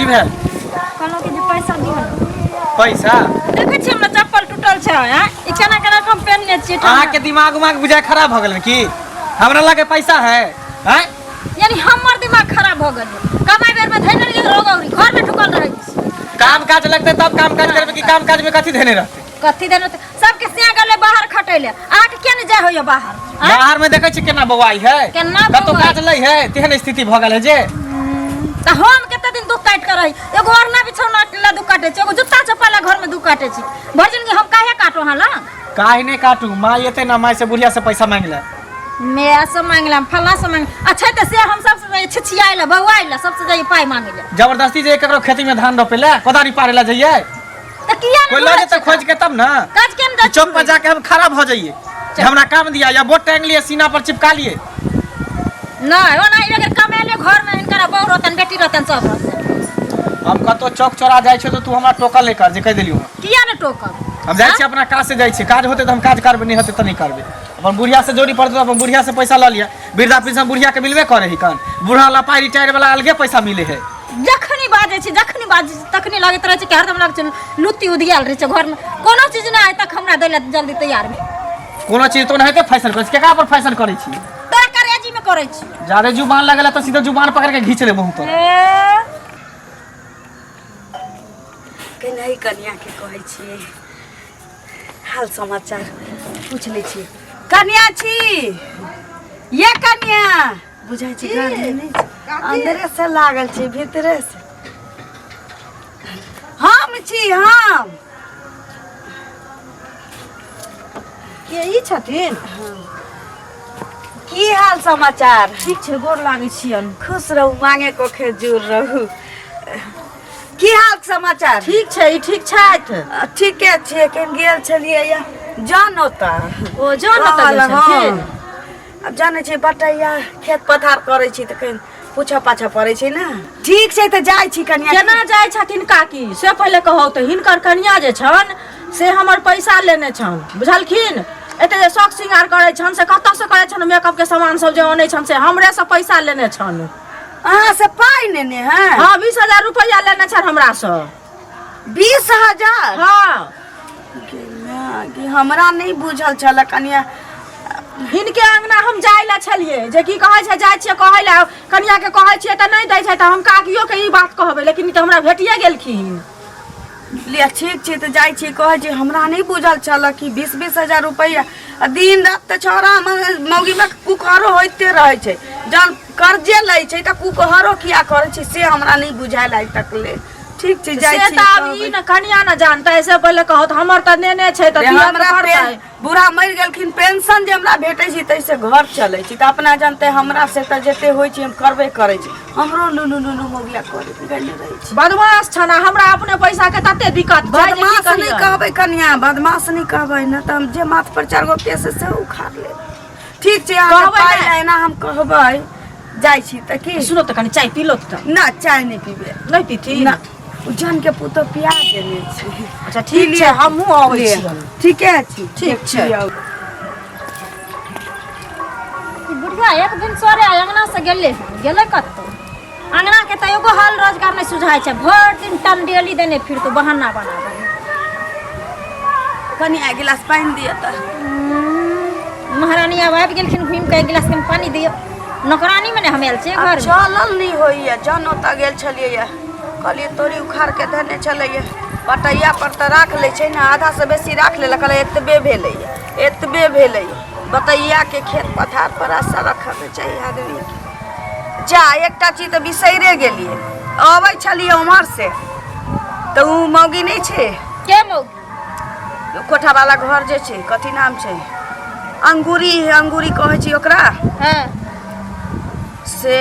भेल कहलो कि जे पैसा दियो पैसा देखे छी हमरा चप्पल टूटल छै हैं ई केना हम पहनने छी अहाँ के दिमाग बुझाय खराब भ गेल की हमरा लगे पैसा है हैं यानी हमर दिमाग खराब भ गेल कमाई बेर में धैने रहिए रोगौरी घर में ठुकल रहै छी काम काज लगते तब काम काज करबे कि काम काज में कथि देने रहते कथि देने सबके सिया गले बाहर खटैले आठ के न जाय होय बाहर बाहर में देखे छी केना बवाई है कतो काज लई है तेहन स्थिति भ गेल है जे त हम केते दिन दुख काट के रही एगो ओरना बिछौना ला दुख काटे छी एगो जूता चप्पल घर में दुख काटे छी भजन के हम काहे काटो हाला काहे नहीं काटू माई एते ना माई से बुढ़िया से पैसा मांगले मैं से मांगला फल्ला से मांग अच्छा त से हम सबसे छिछियाइला बवाइला सबसे जाई पाई मांगले जबरदस्ती जे केकरो खेती में धान रोपेला कोदारी पारेला जाइए त किया कोई लगे त खोज के तब ना काज केन द चौक पर जाके हम खराब हो जाइए हमरा काम दिया या बोट टांग लिए सीना पर चिपका लिए नहीं ओना अगर कमेले घर में इनकरा बहु रतन बेटी रतन सब हम कतो चौक चौरा जाय छ तो तू हमरा टोकल ले कर जे कह देलियो किया न टोकल हम जाय छी अपना काज से जाय छी काज होते त हम काज करबे नहीं होते त नहीं करबे अपन बुढ़िया से जोड़ी पड़ते अपन बुढ़िया से पैसा ल लिया वृद्धा पेंशन बुढ़िया के मिलबे करे ही कान बूढ़ा वाला पाई रिटायर वाला अलगे पैसा मिले है जखनी बाजे छी तखनी लागत रहे छी कि हरदम लाग छ लुत्ती उदियाल रहे छ घर में कोनो चीज ना आय तक हमरा दैला जल्दी तैयार में कोनो चीज तो नहीं फैशन करे छी केकरा पर फैशन करे छी तोरा करेजी में करे छी ज्यादा जुबान लगला तो सीधा जुबान पकड़ के घींच ले मुंह तो के नहीं कन्या के कहै छी हाल समाचार पूछ ले छी कन्या छी ये कन्या बुझाई छी घर में नहीं अंदरे से लागल छी भीतरे से हम छी हम के ई छथिन की हाल समाचार ठीक छै गोर लागै छियन खुश रहू मांगे को खेजूर रहू की हाल समाचार ठीक छै ई ठीक छैथ ठीके छै केन गेल छलिए या जान ओता ओ जान ओता गेल छथिन अब जाने छै बटैया खेत पथार करै छी त कहीं पूछा पाछा पड़े छै ना ठीक छै त जाय छी कन्या केना जाय छथिन काकी से पहले कहौ त हिनकर कन्या जे छन से हमर पैसा लेने छन बुझलखिन एते जे शौक सिंगार करे छन से कत से करे छन मेकअप के सामान सब जे ओने छन से हमरे से पैसा लेने छन अहाँ से पाई लेने हैं हां 20000 रुपया लेने छन हमरा से 20000 हां कि हमरा नहीं बुझल छल कन्या हिनके अंगना हम जाइला छलिए जे की कहै छै जाय छिए कहैला कन्या के कहै छिए त नहीं दै छै त हम काकियो के ई बात कहबै लेकिन ई त हमरा भेटिए गेलखिन ले ठीक छै त जाय छी कहै छै हमरा नहीं बुझल छल कि 20-20000 रुपया दिन रात त छोरा मौगी में कुकहरो होइते रहै छै जन कर्जे लै छै त कुकहरो किया करै छै से हमरा नहीं बुझाइल आइ तक ले ठीक छै जाय छी से त अब ई न कन्या न जानता ऐसे पहले कहत हमर त नेने छै त हमरा बुढ़ा मर गेलखिन पेंशन जे हमरा भेटै छै तैसे घर चलै छै त अपना जानते हमरा से त जेते होय छै हम करबे करै छी हमरो लुलु मोगिया करे गले रहै छै बदमाश छना हमरा अपने पैसा के तते दिक्कत बदमाश नहीं कहबै कन्या बदमाश नहीं कहबै न त हम जे माथ पर 4 गो केस से उखाड़ ले ठीक छै अहाँ पाई लेना हम कहबै जाय छी त की सुनो त कनी चाय पी लो त ना चाय नहीं पीबे नहीं पीती ना उजन के पुतो पिया देने छी अच्छा ठीक छै हमहु आबै छी ठीके छी ठीक छै बुढ़िया एक दिन सोरे अंगना से गेले कत्तो अंगना के त एगो हाल रोजगार नहीं सुझाय छै भर दिन टंडेली देने फिर तो बहाना बना दे कनी एक गिलास पानी दियो त महारानी आबि गेलखिन घुम के एक गिलास में पानी दियो नौकरानी में हमेल छै घर चलल नहीं होइया जन ओता गेल छलिए कहलिए तोरी उखाड़ के धने चलैया बटैया पर त राख ले छै ना आधा से बेसी राख ले कहले एतबे भेलै बटैया के खेत पथार पर आशा रखा के चाहिए आदमी के जा एकटा चीज त बिसैरे गेलिए आबै छलिए उमर से त उ मौगी नहीं छै के मौगी कोठा वाला घर जे छै कथि नाम छै अंगूरी कहै छी ओकरा हां से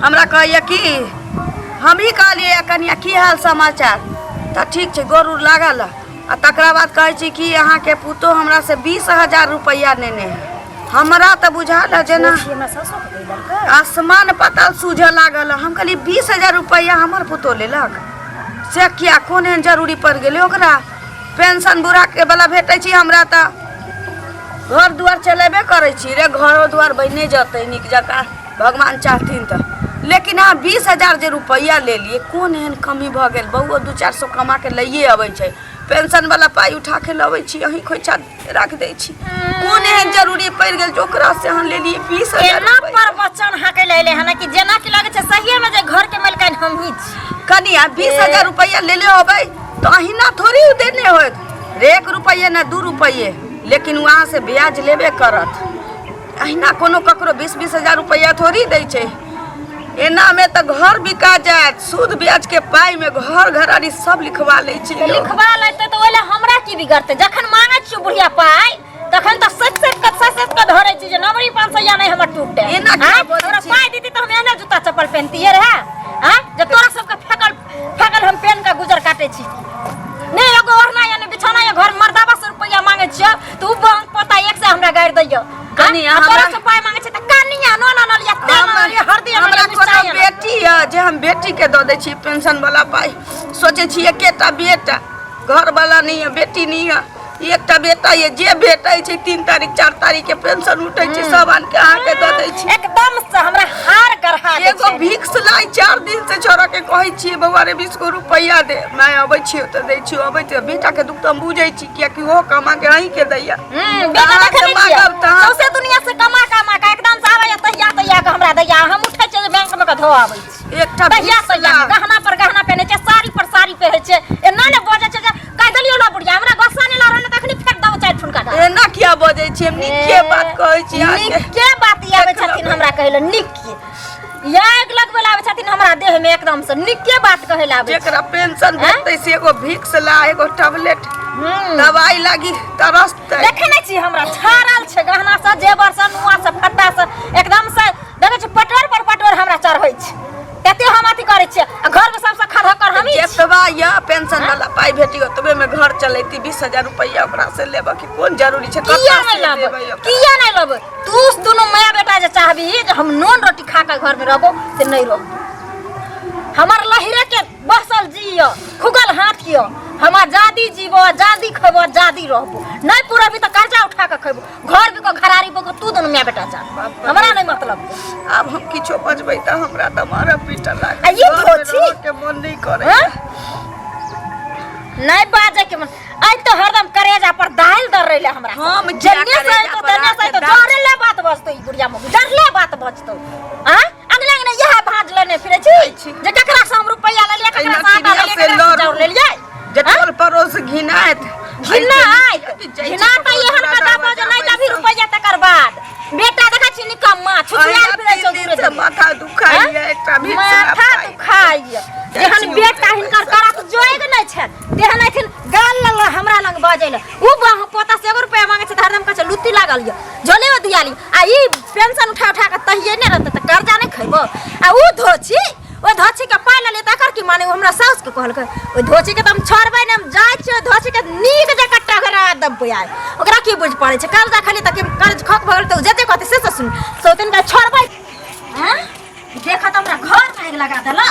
हमरा कहैया कि हम ही कहलिए कन्या की हाल समाचार त ठीक छै गोरूर लागल आ तकरा बाद कहै छी कि अहाँ के पुतो हमरा से 20000 रुपया नेने है हमरा त बुझाल जेना आसमान पताल सूझे लागल हम कहली 20000 रुपया हमर पुतो लेलक से किया कोन एहन जरूरी पड़ गेलै ओकरा पेंशन बुढ़ा के वाला भेटै छी हमरा त घर दुआर चलेबे करै छी रे घरो दुआर बने जतै निक जका भगवान चाहथिन त लेकिन हाँ 20,000 जे रुपया ले लिए कोन एहन कमी भ गेल बउआ 200-400 कमा के लइए अबै छै पेंशन वाला पाई उठा के लबै छी अही खोइछा राख दै छी कोन एहन जरूरी पड़ गेल जो ओकरा से हम ले लिए 20,000 एना पर बच्चन हाके ले हन कि जेना कि लगे छै सहिए में जे घर के मालिकाइन हम ही छी कनिया 20,000 रुपया ले ले अबै तो अहिना थोड़ी देने होत 1 रुपये ना 2 रुपये लेकिन वहाँ से ब्याज लेबे करत अहिना कोनो ककरो 20,000 रुपया थोड़ी दै छै एना में तो घर बिका जात सूद ब्याज के पाई में घर घरारी सब लिखवा ले छी लिखवा लेते तो ओले हमरा की बिगड़ते जखन मांगे छी बुढ़िया पाई तखन तो सच के धरे छी जे नवरी 500 या नहीं हमर टूटे एना तोरा पाई दीती तो हम एने जूता चप्पल पहनतिए रहे हां जे तोरा सब के फेकल हम पेन का गुजर काटे छी नहीं एगो ओढ़ना या बिछौना या घर मर्दाबा 100 रुपया मांगे छी तू बैंक पता एक से हमरा गाड़ दैयो कनिया हमरा से पाई मांगे छी त कनिया न लिया तेल हरदी हमरा कोनो बेटी है जे हम बेटी के द दै छी पेंशन वाला पाई सोचे छी एकेटा बेटा घर वाला नहीं है बेटी नहीं है एकटा बेटा ये जे बेटा छै 3 तारीख 4 तारीख के पेंशन उठै छै सब आन के आके द दै छी एकदम से हमरा हार गरहा दे एगो भिक्स लाई 4 दिन से छोरा के कहै छी बाबा रे 20 रुपया दे मैं अबै छी त दै छी अबै त बेटा के दुख त हम बुझै छी किया कि हो कमा के अही के दैया बेटा देखै छी सौसे दुनिया से कमा के एकदम से आबै तहिया के हमरा दैया हम उठै छै बैंक में के धो आबै छी एकटा तहिया गहना पर गहना पहने छै साड़ी पर साड़ी पहने छै एना ने बजे छै कह दलियो ना बुढ़िया हमरा गोस्सा ने ला रहले तखनी फेर दो चार ठुनका एना किया बजै छी हम निके बात कहै छी निके बात आबै छथिन हमरा कहले निके याग लगबे आबै छथिन हमरा देह में एकदम से निके बात कहले आबै जेकरा पेंशन देतै से एगो भिक्स ला एगो टैबलेट दवाई लागी तरसतै देखे नै छी हमरा छारल छै गहना से जेवर से नुआ से फट्टा से एकदम से देखे छी पटोर पर पटोर हमरा चढ़ै छै कते हम अथी करे छै घर में सबसे खड़ा कर हम जेतबा या पेंशन वाला पाई भेटी ओतबे में घर चलैती 20,000 रुपया ओकरा से लेबा कि कोन जरूरी छै किया नहीं लब तू दोनों माया बेटा जे चाहबी जे हम नॉन रोटी खा के घर में रहबो से नहीं रहबो हमर लहिरे के बसल जियो खुगल हाथ कियो हमार जादी जीवो जादी खबो जादी रहबो नहीं पूरा भी तो कर्जा उठा के खबो घर भी को घरारी को तू दोनों माया बेटा जा हमरा नहीं मतलब अब हम किछो बजबै त हमरा त मारा पीटा लाग आ ये धोछी के मन नहीं करे नहीं बाजे के मन आई तो हरदम करेजा पर दाल दर रहले हमरा हम जन्ने से तो तन्ने से तो डरले बात बजतो ई बुढ़िया में डरले बात बजतो हां अगले ने यह भाज लेने फिरे छी जे ककरा से हम रुपया ले लिया ककरा से आटा ले लिया जोर ले लिया जटल परोस घिनात घिना त एहन कथा बजे नहीं तभी रुपया तकर बाद बेटा देखा छी निकम्मा छुछुआल फिरे छ दूर से माथा दुखाइया एकटा भी माथा दुखाइया जेहन बेटा हिनकर करत जोएग नै छै तेहन आथिन गाल लग हमरा लग बाजेले उ पोता से 1 रुपया मांगे छै हरदम कह लुत्ती लागल य जले दियाली आ ई पेंशन उठा के तहिए नै रहत त कर्जा नै खइबो आ उ धोछी ओ धोछी के पाइ ले त कर की माने हमरा साउस के कहल ओ धोछी के त हम छोड़बै नै हम जाय छी धोछी के नीक जे कट्टा करा दब आय ओकरा की बुझ पड़े छै कर्जा खाली त के कर्ज खक भगल त जते कहते से सुन सोतिन का छोड़बै हैं देखा त हमरा घर भाग लगा देला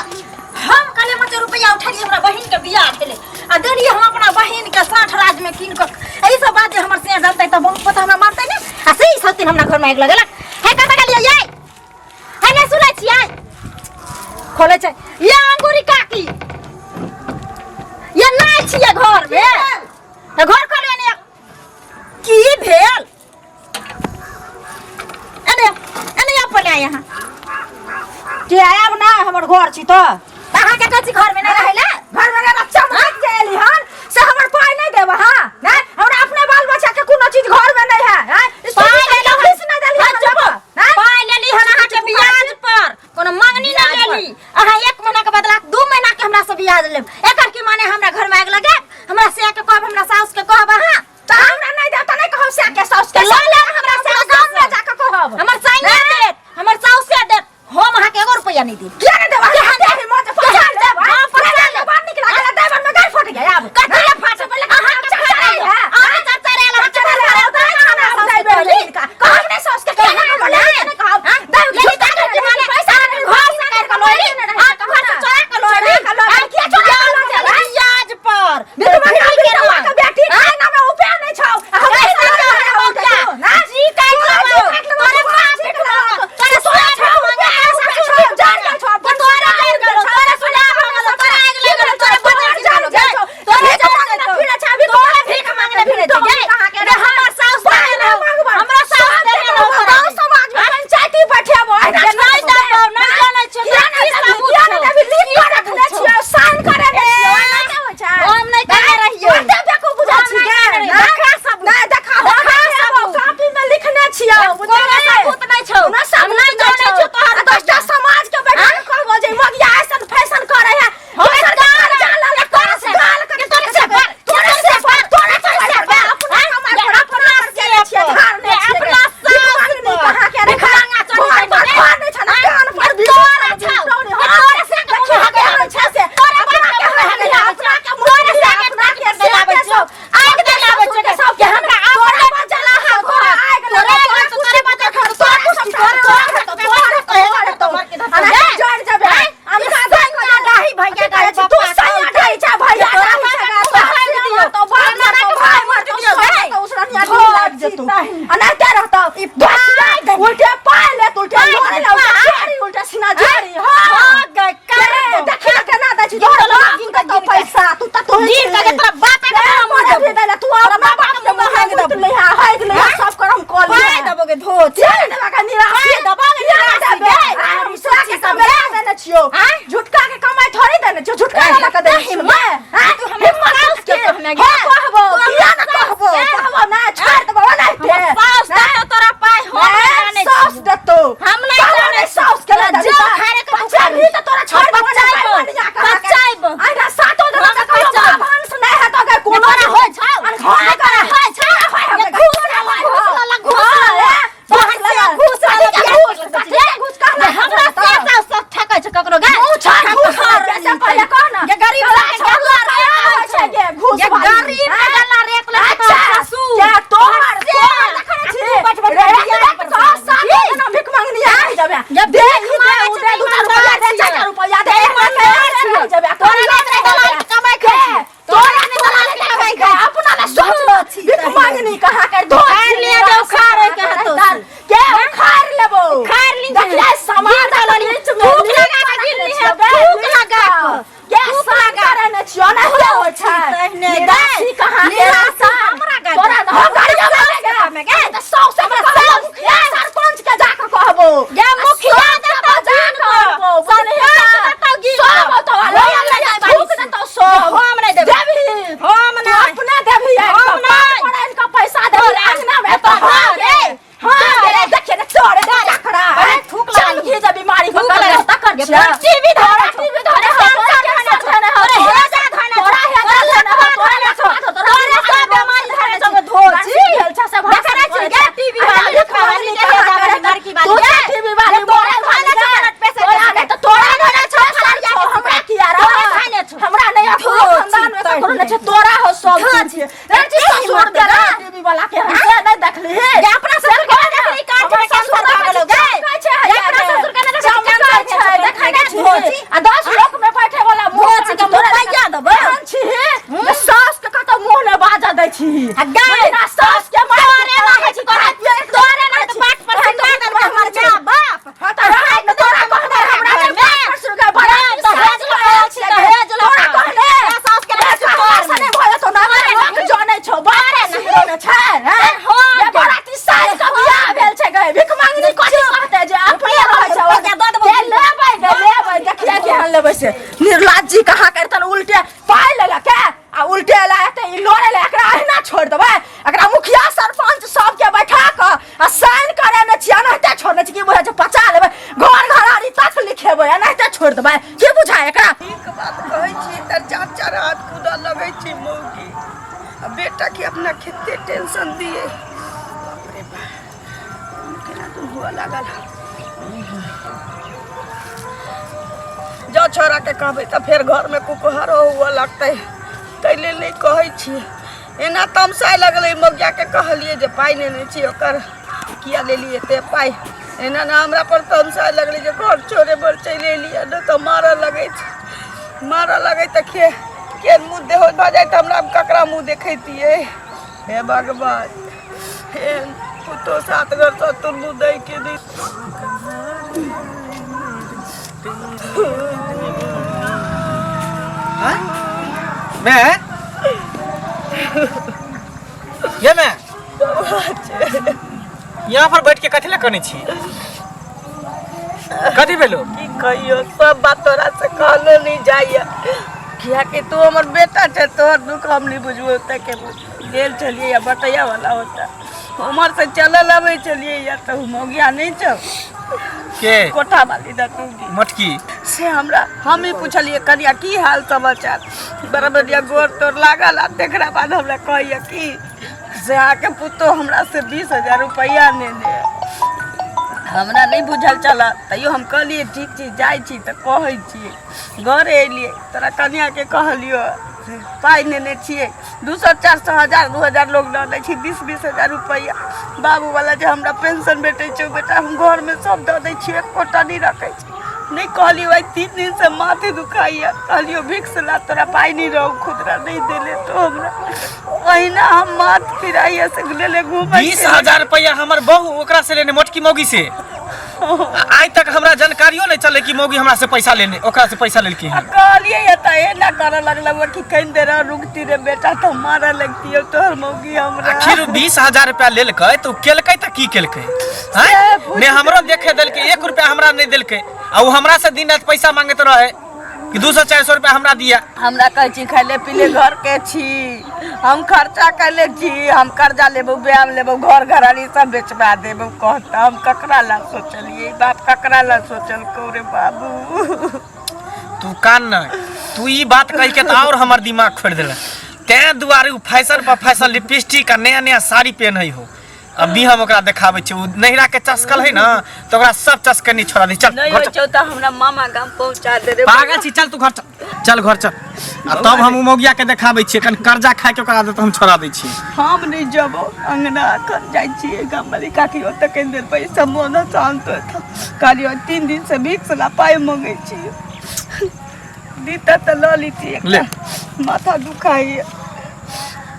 हम कले मत रुपया उठा हमरा बहिन के बियाह भेले आ देलिए हम अपना बहिन के 60 राज में किन के एही सब बात जे हमर से जानतै त बहुत पता हमरा मारतै ने आ सही सोतिन हमरा घर में आग लगेला हे कता के लिए ये हे ने सुनै छियै खोले छै ये अंगूरी काकी ये नै छियै घर में घर खोले ने की भेल एने अपन आ यहाँ के आब ना हमर घर छी त अहाँ के कथि घर में नै रहैला घर में रहना चमक गेली हन से हमर पाई नै देब हां नै हमरा अपने बाल बच्चा के कोनो चीज घर में नै है पाई ले लो किस नै देली चुप पाई लेली हन अहाँ के ब्याज पर कोनो मांगनी नै लेली अहाँ 1 महीना के बदला 2 महीना के हमरा से ब्याज लेब एकर की माने हमरा घर में आग लगे हमरा से के कहब हमरा साउस के कहब हां त हमरा नै दे त नै कहब से के साउस के ले ले हमरा से गांव में जाके कहब हमर साइन दे हमर साउस से दे हम अहाँ के 1 रुपया नहीं दी क्या नहीं देबा के दे मत पचान दे हां पचान ले बात निकला गेला देवर में गाय फट गया अब कथि फाट पहले अहाँ के खड़ाई है अहाँ चाचा रे ला चला रे उतार ना दे बोली कहब ने साउस के कहना को बोले कहब दे झूठा के माने पैसा घर से कर के लोरी आ घर से चोरा के लोरी आ किया चोरा के लोरी ब्याज पर बेटी के बेटी ना में उपाय नहीं छौ हम ना जी काट लो तोरे मां से तोरे सोया छौ जान छौ अनाते रहता उल्टे पाए ले उल्टे लोरे ले उल्टे सीना जोड़ी हां देखे केना दै छी तोहर बाप के पैसा तू त तो जीव का तोरा बाप के मोरे दे देला तू अपना बाप के मोहे दे ले हाय ले सब करम कॉल पाए दबोगे धोती देबा का निराश दबोगे हम सोची समय देने छियो झुटका के कमाई थोड़ी देने छियो झुटका वाला का देने छियो तू हिम्मत के कहने गे कहबो किया न कहबो ना छोड़ देबो ना दे सास दे तोरा पाए हो जाने सास दे तो हम नहीं जाने सास के ले जो खारे के बच्चा भी तो तोरा छोड़ देबो बचाइबो आइना सातो दे का भांस नहीं है तो के कोनो हो छाओ घर करे हो छाओ घूस वाला घूस हमरा से सब ठकै छ ककरो गे जैसे पहले कह ना ये गरीब ये गरीब गला रेक ले सासू क्या तोहर बच ना भिख मांगनी आ जाबे ये देख दे उधर 2 रुपया दे जाबे तोरा ने दलाल कमाई खे तोरा ने दलाल कमाई खे अपना ले सोच लो भिख मांगनी कहां के धो खार लिया जो खारे के तो के खार लेबो खार ली देखले सामान डालनी भूख लगा के गिरनी है भूख लगा के सागा रे न छियो ना हो छै निराशी कहां के निराशा हमरा गा तोरा न गाड़ी में गे त 100 से सरपंच के जाकर कहबो ये मुखिया दे तो कहबो सरपंच तो गिर सब तो भूख दे तो सो हम नहीं देबे देबी हम नहीं अपने देबी हम नहीं पड़ा इनका पैसा दे अंगना में तो हां रे देखिए ना तोरे चखड़ा थूक लगा ये जब बीमारी को कर रहता कर ये टीवी धरे अरे हे जा धने तोरा हे तोरा बीमारी धरे जग धोची देखा रे के टीवी वाली खावाली के हे जावे लड़की वाली तू टीवी वाली तोरा खाने से पैसे तो तोरा धरे छ हमरा किया रे हमरा नहीं अपना खानदान में ककरो नहीं छ तोरा हो सब चीज रे ससुर दे टीवी वाला के हमसे नहीं देखली हे अपना ससुर के देखली काट के ससुर का लोग अपना ससुर के ना देखा छै आ 10 लोग में बैठे वाला मोच के तोरा पैसा देबे छी सास के कत मुंह ने बाजा दै छी गाय ना सास के तोरे मांगे छी तोरे ना तो बात पर सिंगार कर हमर जा बाप हटा रहा तो तोरा कहने हमरा घर में परसुर के बड़ा तो हेज लो छी तो हेज लो तोरा कहने सास के सास ने भले तो ना लोग जाने छौ बारे सिरो ने छै ये बड़ा ती सास के बियाह भेल छै गए भिख मांगनी कथि कहते जे अपने रहै छौ के लेबै देखिए केहन लेबै से निर्लज्जी कहाँ करतन उल्टे पाइ लेला के आ उल्टे लाते ई लोरे ले एकरा अहिना छोड़ देबै एकरा मुखिया सरपंच सब के बैठा क आ साइन करे न छिया नहते छोड़ने छी की बुझा छै पचा लेबै घर घरारी तक लिखेबै नहते छोड़ देबै की बुझा एकरा ठीक बात कहै छी त 4 हाथ कूदा लगै छी मौगी अब बेटा के अपना खेते टेंशन दिए बाप रे बाप केना तो हुआ लागल जो छोरा के कहबै त फेर घर में कुकुहरो हुआ लगतै तैले नहीं कहै छी एना तमसा लगलै मौगिया के कहलिए जे पाइ नेने छी ओकर किया लेलिए ते पाइ एना ना हमरा पर तमसा लगलै जे घर छोड़े बर चले लिया न तो मारा लगै त के मुँह देहो भ जाए त हमरा ककरा मुँह देखैतिए हे भगवान हे पुतो सात घर तो तुर मुँह दै के दी मैं ये मैं यहाँ पर बैठ के कथी ला कने छी कथी भेलो की कहियो सब बात तोरा से कहलो नहीं जाइए किया कि तू हमर बेटा छे तोहर दुख हम नहीं बुझबो त के गेल चलिए या बटैया वाला होता हमर से चलल आबै चलिए या तो मौगिया नहीं छ के कोठा वाली दतूगी मटकी से हमरा हम ही पूछलिए कनिया की हाल समाचार बराबरिया गोर तोर लागल आ तेकरा बाद हमरा कहिए कि से आके पुतो हमरा से 20,000 रुपया ने हमरा नहीं बुझल चला तैयो हम कहलिए ठीक छी जाई छी त कहै छी घर एलिए तोरा कनिया के कहलियो पाई नेने छिए 200-400 हजार 2,000 लोग डाले छी 20,000 रुपया बाबू वाला जे हमरा पेंशन भेटै छै बेटा हम घर में सब द दै छी एक कोटा नहीं रखै छी नहीं कहली भाई 3 दिन से माथे दुखाइया कहलियो भिक्स ला तोरा पाई नहीं रहो खुदरा नहीं देले तो हमरा अहिना हम माथ फिराइया से ले घूम 20,000 रुपया हमर बहू ओकरा से लेने मोटकी मौगी से आज तक हमरा जानकारियो नहीं चले कि मौगी हमरा से पैसा लेने ओकरा से पैसा लेलकी है कहलिए ये त ए ना करे लगला वो कि कहीं दे रहा रुकती रे बेटा तो मारा लगती है तोहर मौगी हमरा आखिर 20,000 रुपया लेलकै तो केलकै त की केलकै हैं ने हमरो देखे देलकै 1 रुपया हमरा नहीं देलकै आ उ हमरा से दिन रात पैसा मांगत रहे कि 200-400 रुपया हमरा दिया हमरा कह छी खाले पीले घर के छी हम खर्चा कैले छी हम कर्जा लेबो ब्याह लेबो घर घरानी सब बेचवा देबो कहता हम ककरा ला सोचलिए बाप ककरा ला सोचल को रे बाबू तू कान न तू ई बात कह के त और हमर दिमाग फोड़ देला ते दुआरे उ फैशन पर फैशन लिपस्टिक का नया नया साड़ी पहनै हो अभी हम ओकरा देखाबै छी उ नहिरा के चस्कल है ना तो ओकरा सब चस्के नहीं छोड़ा दी चल नहीं घर हो चौथा हमरा मामा गांव पहुंचा दे रे पागल छी चल तू घर चल घर चल आ तब हम मौगिया के देखाबै छी कन कर्जा खाए के ओकरा आदत हम छोड़ा दै छी हम नहीं जबो अंगना कर जाई छी गांव वाली काकी ओत के देर पैसा मोना शांत था कालियो 3 दिन से भिक्स ला पाए मांगे छी दीता त लली थी ले माथा दुखाई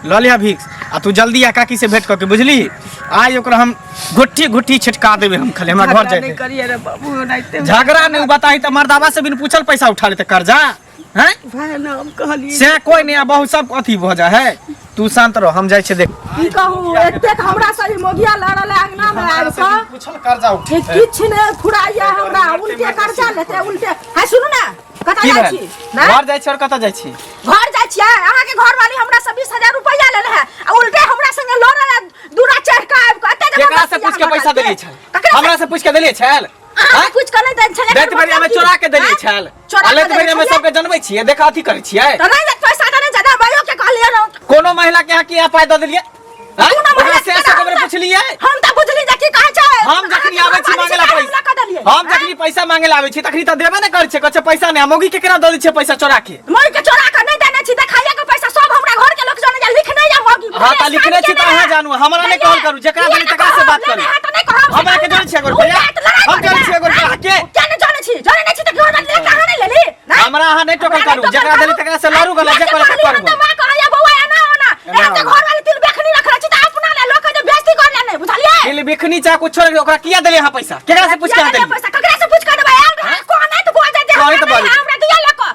ललिया भिक्स आ तू जल्दी आ काकी से भेंट करके बुझली आज ओकरा हम घुट्टी घुट्टी छिटका देबे हम खाली हमरा घर जाए नहीं करिए रे बाबू नहीं झगड़ा नहीं बताई त मर्दावा से बिन पूछल पैसा उठा लेते कर्जा हैं भाई ना हम कहली से कोई नहीं बहुत सब अथी भ जा है तू शांत रहो हम जाय छे देख की कहूँ एतेक हमरा सही मोगिया लड़ल अंगना में आबि कऽ पूछल कर्जा उठ कि किछ ने फुराइया हमरा उल्टे कर्जा लेते उल्टे है सुनू ना कतऽ की जाइ भेल छी ना घर जाय छी और कतऽ जाय छी घर जाइ छियै अहाँ के घर वाली हमरा से 20,000 रुपया लेले है आ उल्टे हमरा संगे लड़ल दूरा चढ़ के आबि कऽ एते केकरा से पूछ के पैसा देलिए छल हमरा से पूछ के देलिए छल अहाँ कुछ कर नहीं दै छले देत बेरी हमें चोरा के देलिए छल लेत बेरी हमें सबके जनबै छियै देखा अथी करै छियै त नहीं पैसा देने ज्यादा भयो के कहलिए न कोनो महिला के यहाँ की पाय दऽ देलिए ओकरा से ऐसे कबरे पूछलिए हम त बुझली जे की कहै छै हम जखनी आबै छी मांगे ला पैसा हम जखनी पैसा मांगे ला आबै छी तखनी त देबे नै करै छै कहै छै पैसा नै मौगी के केना दऽ दै छै पैसा चोरा के मौगी के चोरा के नहीं देने छी देखाइया के पैसा सब हमरा घर के लोग जाने जा लिखने या मौगी हां त लिखने छी त अहाँ जानू हमरा नै कहल करू जेकरा देली तकरा से बात करू हमरा के जानै छी एगो रुपया हम जानै छी एगो रुपया के केना जानै छी त घर वाली लेके अहाँ नहीं लेली हमरा अहाँ नै टोकल करू जेकरा देली तकरा से लड़ू गला जे करे करू त मां कहैया बौआ एना ओना एते घर वाली तिल बेखनी रखले छी त अपना ले लोग के बेइज्जती कर ले नहीं बुझलिए तिल बेखनी चा कुछ छोड़ ओकरा किया देले हां पैसा केकरा से पूछ के देली पैसा केकरा से पूछ के देबै कोन नहीं तो बोल देते हमरा दिया लको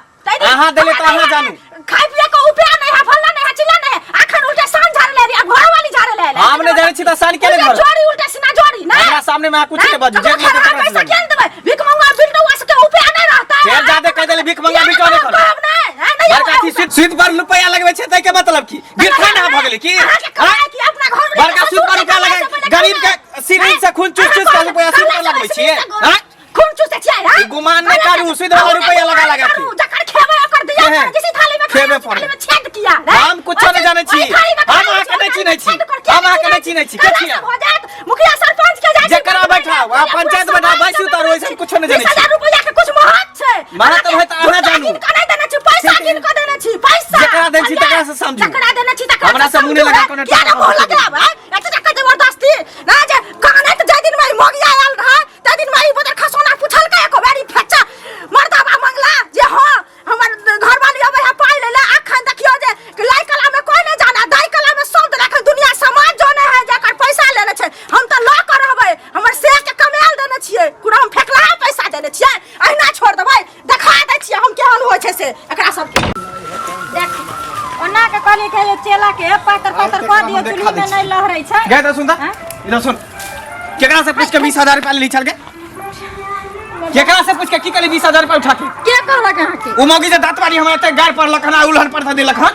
अहाँ देले त अहाँ जानू खाइ पिए के उपाय नहीं है फल्ला नहीं है चिल्ला नहीं है अखन उल्टे सान झाड़ ले रही घर वाली झाड़ ले हम ने जाने छी त सान के ले घर जोड़ी उल्टे सीना जोड़ी ना हमरा सामने में कुछ के बाजू जे लेके तकरा से पैसा देबै भीख मंगवा बिल्डो वास के उपाय नहीं रहता है फेर जादे कह देले भीख मंगा बिल्डो नहीं कर बड़का की सुद पर रुपया लगबै छै तै के मतलब की गिरखा ना भ गेलै की बड़का सुद पर रुपया लगे गरीब के सिरिंज से खून चूस चूस के रुपया सुद पर लगबै छियै हां खून चूसे छियै हां गुमान नहीं करू सुद वाला रुपया लगा के जकर खेबै ओकर दिया किसी थाली में खेबे पड़े में छेद किया हम कुछ नहीं जाने छी हम आके नहीं चिन्है छी हम आके नहीं चिन्है छी के छियै मुखिया सरपंच के जाय जेकरा बैठाओ आ पंचायत बैठा बैसू त ओइसन कुछ नहीं जाने छी 20,000 रुपया के कुछ महत्व छै महत्व है त अहाँ जानू नहीं देने छी पैसा किन के देने छी पैसा जेकरा देने छी तकरा से समझू जेकरा देने छी तकरा हमरा से मुने लगा कोनो क्या बोल लगाब एते जका जबरदस्ती ना जे काने त जाय दिन में मोगिया आयल रहा त दिन में बदर खसोना पूछल के एको बेरी फेचा मर्दाबा मंगला जे हां हमर घर वाली अब है पाई लेला अखन देखियो जे लाई कला में कोई नहीं जाना दाई कला में सब रखन दुनिया समाज जोने है जेकर पैसा लेने छै हम त ल कर रहबै हमर से के कमाल देने छियै पूरा हम फेकला पैसा देने छियै अहिना छोड़ देबै देखा दै छियै हम केहन होय छै से एकरा सब के देख ओना के कहली के चेला के पातर पातर कह दियो चुली में नहीं लहरै छै गए त सुन त इधर सुन केकरा से पूछ के 20,000 रुपया ली चल के केकरा से पूछ के की कली 20,000 रुपया उठा के कहला कहां के उ मौगी जे दांत वाली हमरा ते गार पर लखना उलहन पर देलक हन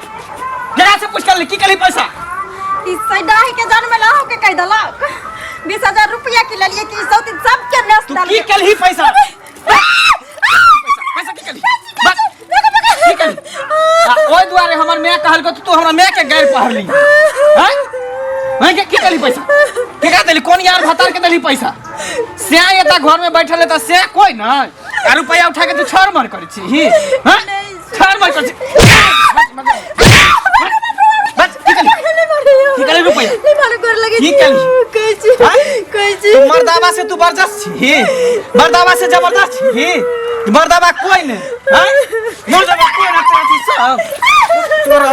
केकरा से पूछ के की कली पैसा ई सैदाही के जन्म लहो के कह दलक 20,000 रुपया के लिए कि सौती सब के नेस तू की कली पैसा पैसा की कली बस की कली ओइ दुआरे हमर मैं कहल को तू हमरा मैं के गार पहरली हैं मैं के की कली पैसा केकरा देली कोन यार भतार के देली पैसा से एता घर में बैठल त से कोई ना आ रुपया उठा के तू छोड़ मर कर छी ही हैं छोड़ मर कर छी बस की कली रुपया नहीं मालूम कर लगे की कली कैसे तू मर्दावा से तू बर्दाश्त छी मर्दावा से जबरदस्त छी मर्दाबा कोई नहीं हैं मर्दाबा कोई ना चाची सब तोरा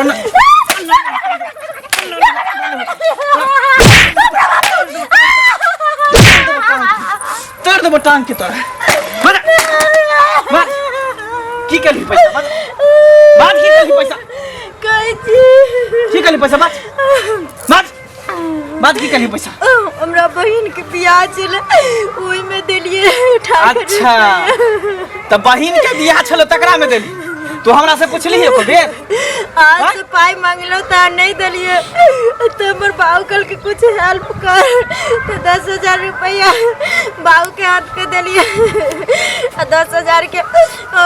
तोड़ दे टांग के तोरा मार की कली पैसा बात की कली पैसा की कली पैसा बात की कली पैसा हमरा बहिन के बियाह छले ओई में देलिए उठा के। अच्छा त बहिन के बियाह छलो तकरा में देली तू हमरा से पूछली एको बेर आज पाई मांगलो त नहीं देलिए तो हमर बाऊ कल के कुछ हेल्प कर तो 10,000 रुपया बाऊ के हाथ पे देलिए 10,000 के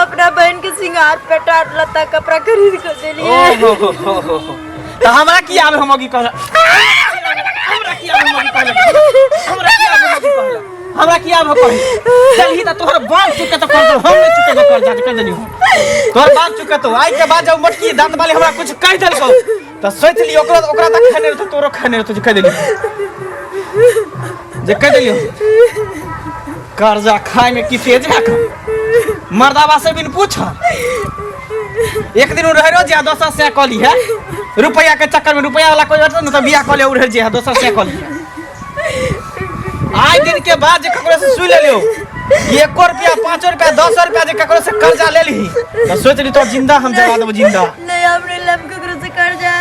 अपना बहन के सिंगार पेटार लता कपड़ा खरीद के देलिए। ओहो त हमरा की आवे हमगी कहला हमरा की आवे कहला चलही त तोहर बाप चुके त कर दो हम नहीं चुके कर जा के देनी तोहर बाप चुके तो आई के बाद जब मटकी दांत वाली हमरा कुछ कह देलको त सोच ली ओकरा तक खाने तो तोरो खाने तो कह देली जे कह देलियो कर्जा खाए में की तेज है मर्दाबा से बिन पूछ एक दिन रह रो जे दोसर से कली है रुपया के चक्कर में रुपया वाला कोई न त बियाह कले उड़ जे दोसर से कली आज दिन के बाद जे ककरो से सुन ले लियो 1 रुपया 5 रुपया 10 रुपया जे ककरो से कर्जा ले ली त सोच ली तो जिंदा हम जमा देबो जिंदा नहीं हमरे लब ककरो से कर्जा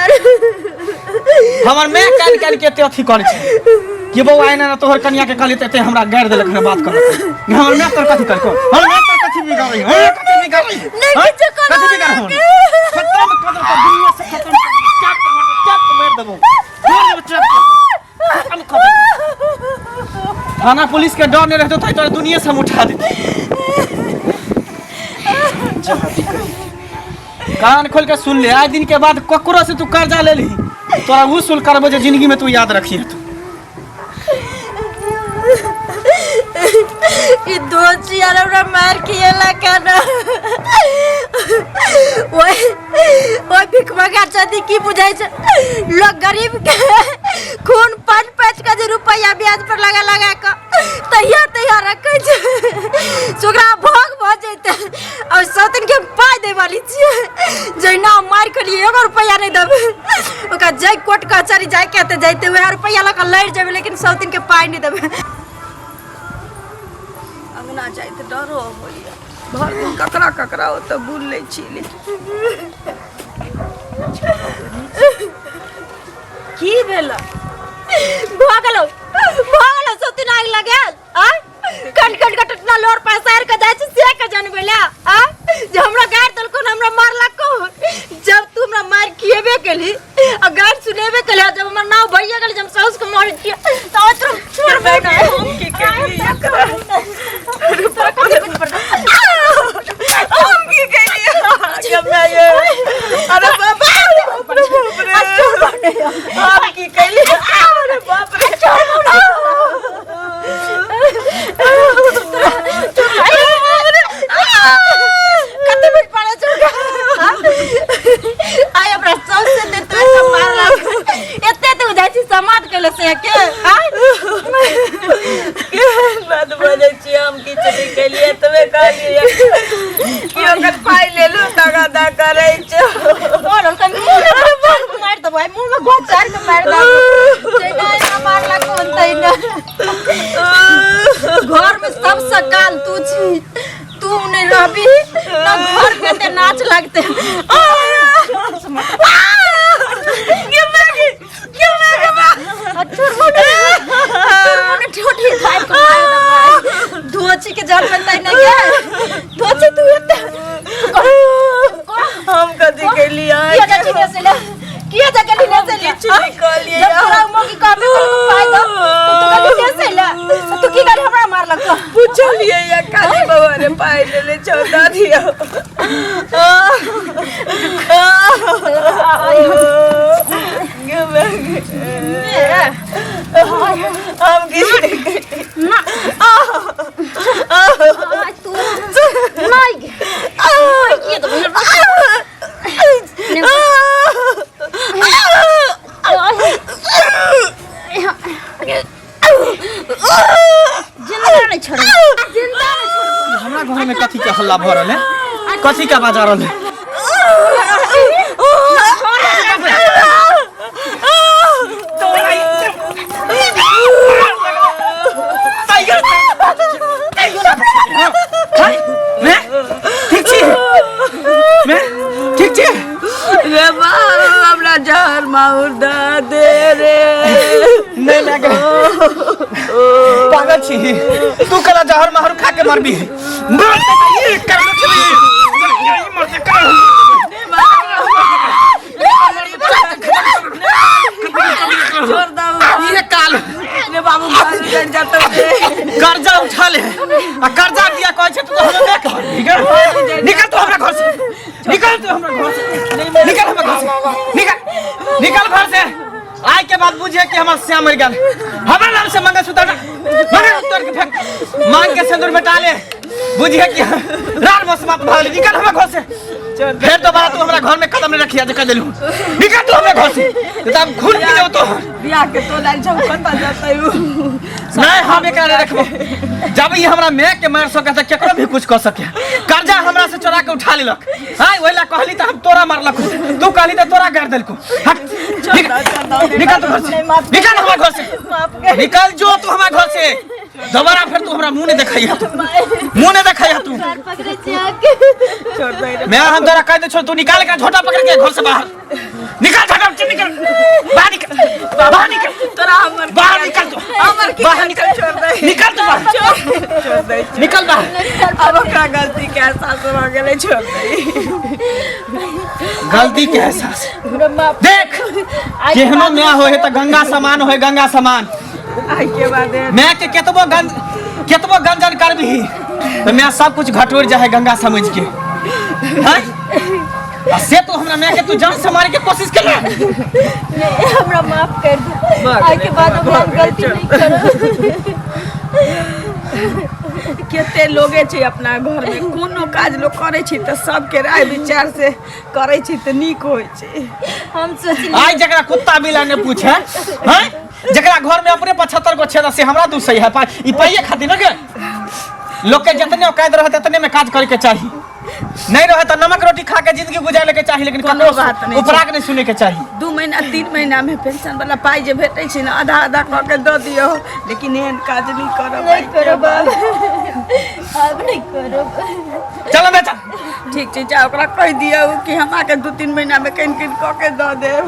हमर मैं कान के ते अथी करे छै कि बौ आइना ना तोहर कन्या के कहली ते हमरा गाड़ देलक ना बात कर हमर मैं तोर कथि करको हमर मैं तोर कथि बिगाड़ी कथि बिगाड़ी नहीं किछ करो कथि बिगाड़ खत्म कर दो दुनिया से खत्म कर चाप मार देबो खत्म कर थाना पुलिस के डर नहीं रहतो त तोर दुनिया से हम उठा देते कान खोल के सुन ले आज दिन के बाद ककरो से तू कर्जा ले ली तोरा वसूल करबो जे जिंदगी में तू याद रखिए तू ये दो चियार हमरा मार किएला काना ओए भिखमा का चादी की बुझाई छ लोग गरीब के खून पाँच का रुपया ब्याज पर लगा के तैया रखे छ छोकरा भोग भ जैते और सौतन के पाई दे वाली छिए जैना मार के लिए 1 रुपया नहीं देबे ओका जय कोर्ट कचहरी जाय के ते जाते वह रुपया लगा लड़ जाबे लेकिन सौतन के पाई नहीं देबे अंगना जाइत डरो होइया भर दिन ककरा हो त बुल लै छी की भेला भागलो सती नाग लगल आ कट कटना लोर पैसार के जाय से के जनबेला आ जे हमरा गाड़ दलको हमरा मारला को जब तू हमरा मार किएबे केली आ गाड़ सुनेबे केली जब हमर नाव भइया गेल जब साउस के मार दिया तो अत्र छोड़बे ना हम की केली हम की केली जब मैं ये अरे बाबा हम की केली अरे बाप रे कते मिनट पड़ा चुका आय अपना सौस से दे तो मारला एते तू जाई समाज के से के बात बोले छी हम की चली के लिए तबे कहलिए कि ओकर पाई ले लो तगा दा करे छ और कन मार दो भाई मुंह में गोच चार के मार दो जेना मारला कोन तैना घर में सब सकाल तू छी तू नहीं रहबी ना घर में ते नाच लगते छोटी भाई को धोची के जान में तई नहीं गया धोची तू हम कदी के लिए किया जाती ने से किया जाके लेने से ले चुनी कर लिए जब तोरा मोगी का में पाई दो तू कदी से ले तू की गाड़ी हमरा मार लगतो पूछ लिए या काली बाबा रे पाई ले ले चौदा दिया हम की ना तू नहीं ये तो जिंदा नहीं छोड़ हमरा घर में कथी के हल्ला भ रहल है? कथी का बाजा रहल है? ठीक छी रे बाबू हमरा जहर माउर द दे रे नहीं लगे पागल छी तू कला जहर मार खा के मरबी मर ये कर लो चली यही मर से कर छोड़ दो ये काल रे बाबू लग जाता है कर्जा उठा ले आ कर्जा दिया कहै छै तू हमरा देख निकल तू हमरा घर से निकल तू हमरा घर से निकल हमरा घर से निकल घर से आज के बाद बुझे कि हमर श्याम मर गेल हमरा नाम से मंगलसूत्र तोड़ के फेंक मांग के सिंदूर बेटा ले बुझिए कि रार बस मत भाग निकल हमरा घर से फिर दोबारा तू हमरा घर में कदम नहीं रखिया कह देलू निकल तू हमरा घर से तब खून पी जाओ तो बियाह के तो लाइन सब कता जाता हूं नहीं हम एकरा नहीं रखबो जब ये हमरा मैं के मार सके त केकरो भी कुछ कर सके कर्जा हमरा से चोरा के उठा लेलक हां ओइला कहली त हम तोरा मारलक तू कहली त तोरा गाड़ देलको निकल तू घर से निकल हमरा घर से निकल जो तू हमरा घर से दोबारा फिर तू हमरा मुंह नहीं दिखाइया तू मुंह नहीं दिखाइया तू छोड़ दे रे मैं हम तोरा कह दे छोड़ तू निकाल के झोटा पकड़ के घर से बाहर निकल झोटा से निकल बाहर निकल तोरा हमर बाहर निकल तू हमर की बाहर निकल छोड़ दे निकल तू बाहर छोड़ दे निकल बाहर अब ओकरा गलती के एहसास हो गेले छोड़ दे गलती के एहसास देख केहनो मैं होए त गंगा समान होए गंगा समान आई के बाद मैं के केतबो गंजन करबी तो मैं सब कुछ घटोर जाए गंगा समझ के हैं से तो हमरा मैं के तू जान से मारे के कोशिश कर हमरा माफ कर दे आज के बाद हम गलती नहीं करब केते लोगे छै अपना घर में कोनो काज लोग करे छै त सबके राय विचार से करे छै त नीक होय छै हम सोचली आज जकरा कुत्ता बिला ने पूछे हैं जकरा घर में अपने 75 गो छेदा से हमरा दू सही है ई पाइए खातिर न के लोग के जितने औकात रहत उतने में काज करे के चाहिए नहीं रहे तो नमक रोटी खा के जिंदगी गुजारे के चाहिए लेकिन कोनो बात नहीं उपराग नहीं सुने के चाहिए 2 महीना 3 महीना में पेंशन वाला पाई जे भेटै छै ना आधा आधा क के द दियो लेकिन एहन काज नहीं करब नहीं करब अब नहीं करब चलो बेटा ठीक छै जा ओकरा कह दियौ कि हमरा के 2-3 महीना में कहीं क के द देब